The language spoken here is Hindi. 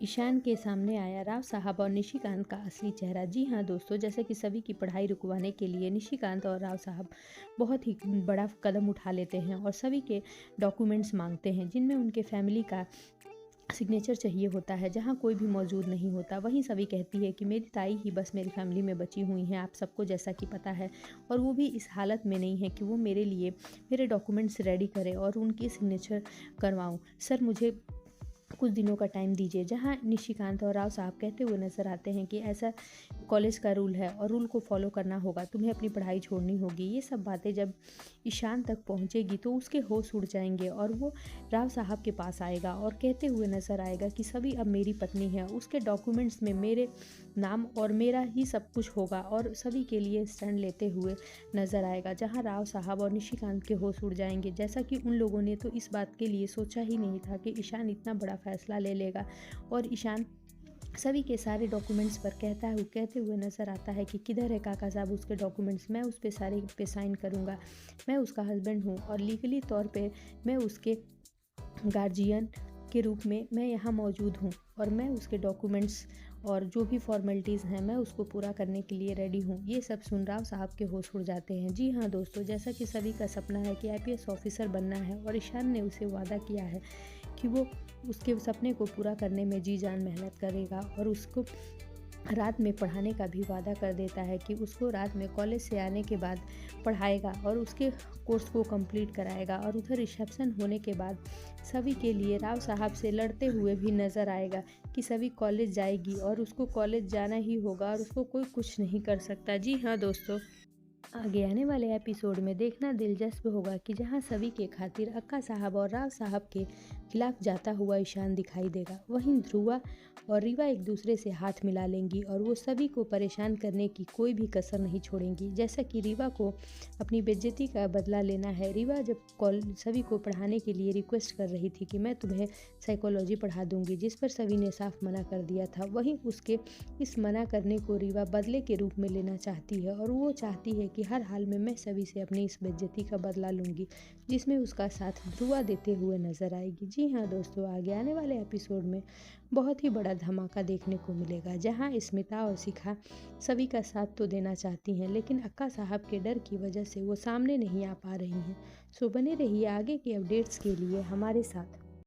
ईशान के सामने आया राव साहब और निशिकांत का असली चेहरा। जी हाँ दोस्तों, जैसे कि सभी की पढ़ाई रुकवाने के लिए निशिकांत और राव साहब बहुत ही बड़ा कदम उठा लेते हैं और सभी के डॉक्यूमेंट्स मांगते हैं, जिनमें उनके फैमिली का सिग्नेचर चाहिए होता है, जहाँ कोई भी मौजूद नहीं होता। वहीं सभी कहती है कि मेरी ताई ही बस मेरी फैमिली में बची हुई हैं, आप सबको जैसा कि पता है, और वो भी इस हालत में नहीं है कि वो मेरे लिए मेरे डॉक्यूमेंट्स रेडी करें और उनकी सिग्नेचर करवाऊँ। सर, मुझे कुछ दिनों का टाइम दीजिए। जहाँ निशिकांत और राव साहब कहते हुए नजर आते हैं कि ऐसा कॉलेज का रूल है और रूल को फॉलो करना होगा, तुम्हें अपनी पढ़ाई छोड़नी होगी। ये सब बातें जब ईशान तक पहुँचेगी तो उसके होश उड़ जाएंगे और वो राव साहब के पास आएगा और कहते हुए नजर आएगा कि सभी अब मेरी पत्नी है, उसके डॉक्यूमेंट्स में मेरे नाम और मेरा ही सब कुछ होगा, और सभी के लिए स्टैंड लेते हुए नजर आएगा। जहाँ राव साहब और निशिकांत के होश उड़ जाएंगे, जैसा कि उन लोगों ने तो इस बात के लिए सोचा ही नहीं था कि ईशान इतना बड़ा फैसला ले लेगा। और ईशान सभी के सारे डॉक्यूमेंट्स पर कहते हुए नज़र आता है कि किधर है काका साहब उसके डॉक्यूमेंट्स, मैं उस पे सारे पे साइन करूँगा, मैं उसका हस्बैंड हूँ और लीगली तौर पे मैं उसके गार्जियन के रूप में मैं यहाँ मौजूद हूँ और मैं उसके डॉक्यूमेंट्स और जो भी फॉर्मेलिटीज़ हैं मैं उसको पूरा करने के लिए रेडी हूँ। ये सब सुन राव साहब के होश उड़ जाते हैं। जी हाँ दोस्तों, जैसा कि सभी का सपना है कि आईपीएस ऑफिसर बनना है और ईशान ने उसे वादा किया है कि वो उसके सपने को पूरा करने में जी जान मेहनत करेगा और उसको रात में पढ़ाने का भी वादा कर देता है कि उसको रात में कॉलेज से आने के बाद पढ़ाएगा और उसके कोर्स को कंप्लीट कराएगा। और उधर रिसेप्शन होने के बाद सभी के लिए राव साहब से लड़ते हुए भी नज़र आएगा कि सभी कॉलेज जाएगी और उसको कॉलेज जाना ही होगा और उसको कोई कुछ नहीं कर सकता। जी हाँ दोस्तों, आगे आने वाले एपिसोड में देखना दिलचस्प होगा कि जहां सभी के खातिर अक्का साहब और राव साहब के खिलाफ जाता हुआ ईशान दिखाई देगा, वहीं ध्रुवा और रीवा एक दूसरे से हाथ मिला लेंगी और वो सभी को परेशान करने की कोई भी कसर नहीं छोड़ेंगी। जैसा कि रीवा को अपनी बेइज्जती का बदला लेना है। रीवा जब सभी को पढ़ाने के लिए रिक्वेस्ट कर रही थी कि मैं तुम्हें साइकोलॉजी पढ़ा दूंगी, जिस पर सभी ने साफ मना कर दिया था, वहीं उसके इस मना करने को रीवा बदले के रूप में लेना चाहती है और वो चाहती है कि हर हाल में मैं सभी से अपनी इस बेइज्जती का बदला लूँगी, जिसमें उसका साथ ध्रुवा देते हुए नजर आएगी। जी हाँ दोस्तों, आगे आने वाले एपिसोड में बहुत ही बड़ा धमाका देखने को मिलेगा, जहाँ स्मिता और शिखा सभी का साथ तो देना चाहती हैं, लेकिन अक्का साहब के डर की वजह से वो सामने नहीं आ पा रही हैं। सो बने रहिए आगे के अपडेट्स के लिए हमारे साथ।